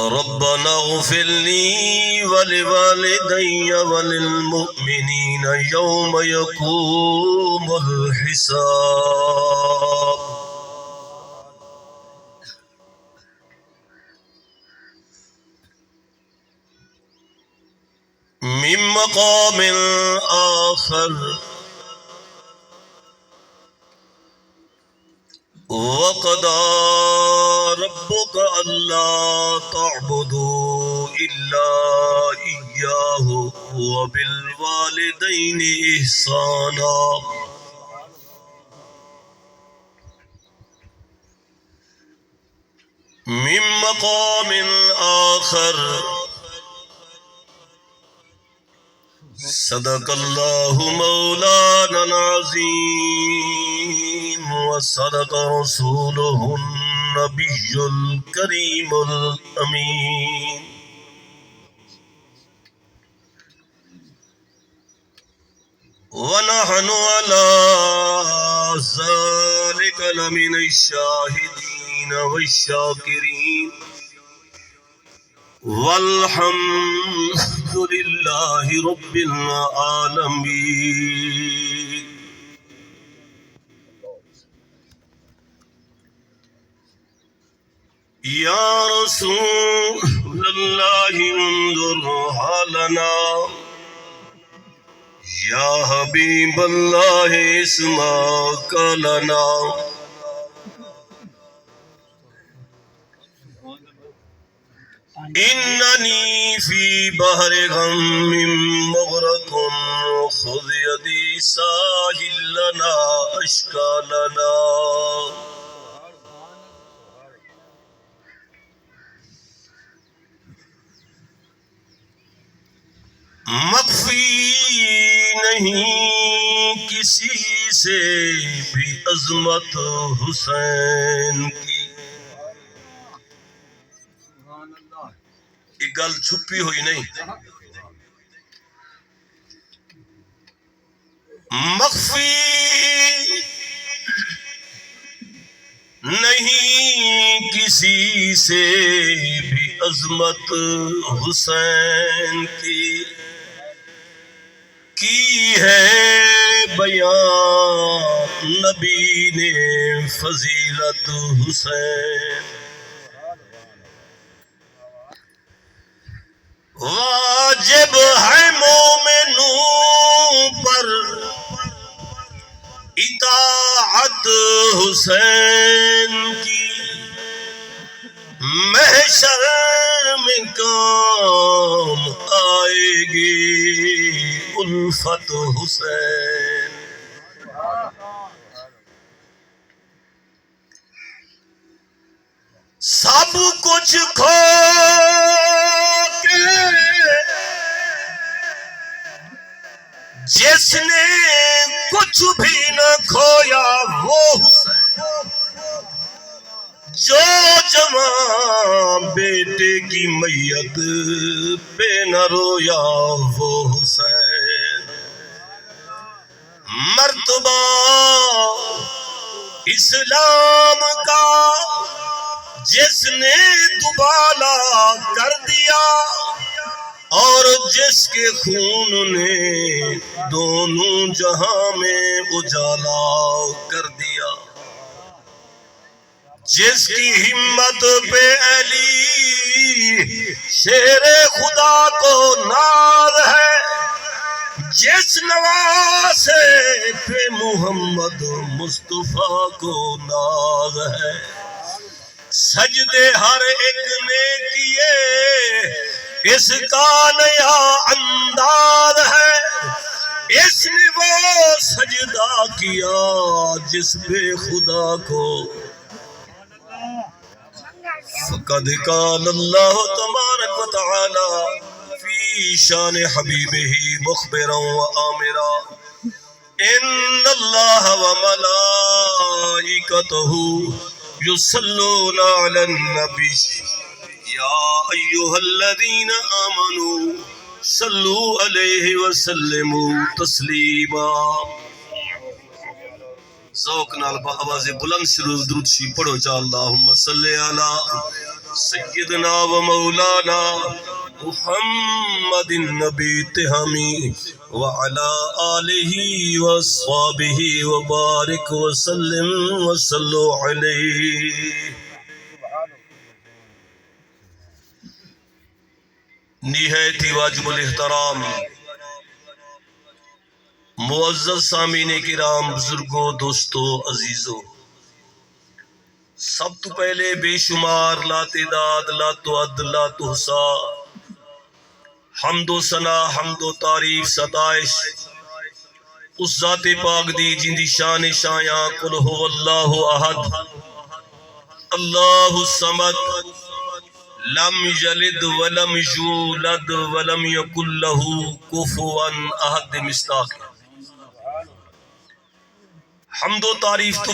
ربنا اغفر لي ولوالدي وللمؤمنين يوم يقوم الحساب. من مقام آخر وقضى ربك ألا تعبدوا إلا إياه وبالوالدين إحسانا. من مقام آخر صدق الله مولانا العظيم وصدق رسوله النبي الكريم الأمين. ونحن على ذلك لمن الشاهدين والشاكرين والحمد لله رب العالمين. يا رسول الله انظر حالنا، يا حبيب الله اسمع قولنا. إنني في بحر غم مغرق خذ يدي ساحل لنا أشكالنا. مخفی نہیں کسی سے بھی عظمت حسین کی. ایک گل چھپی ہوئی نہیں. مخفی نہیں کسی سے بھی عظمت حسین کی ہے بیان نبی نے فضیلت حسین. واجب ہے مومنوں پر اطاعت حسین کی. محشر میں کام آئے گی الفت حسین. سب کچھ کھو کے جس نے کچھ بھی نہ کھویا وہ حسین. جو جوان بیٹے کی میت پہ نہ رویا وہ حسین. مرتبہ اسلام کا جس نے دوبالا کر دیا اور جس کے خون نے دونوں جہاں میں اجالا کر دیا. جس کی ہمت پہ علی شیر خدا کو ناز ہے، جس نواسے پہ محمد مصطفیٰ کو ناز ہے. سجدے ہر ایک نے کیے اس کا نیا انداز ہے. اس نے وہ سجدہ کیا جس پہ خدا کو. فقد قال اللہ تبارک و تعالی فی شان حبیبہ مخبرا و آمرا ان اللہ و ملائکتہ یصلون علی النبی یا ایھا الذین آمنوا صلوا علیہ وسلموا تسلیما. ذوق نال آواز بلند شروع درود شریف پڑھو. چا اللہم صلی علی سیدنا و مولانا محمد النبی تہمی وعلا آلہ واصحابہ وبارک وسلم وصلو علیہ. نہایت ہی واجب الاحترام معزز سامعین کرام، بزرگوں، دوستو، عزیزو، سب تو پہلے بے شمار لا تعداد لا تعد لا تحصا حمد و ثنا، حمد و تعریف، ستائش اس ذات پاک دی جن دی شان شایاں قل هو اللہ احد اللہ الصمد لم یلد ولم یولد ولم یکن له کفوا احد. مصداق حمد و تعریف تو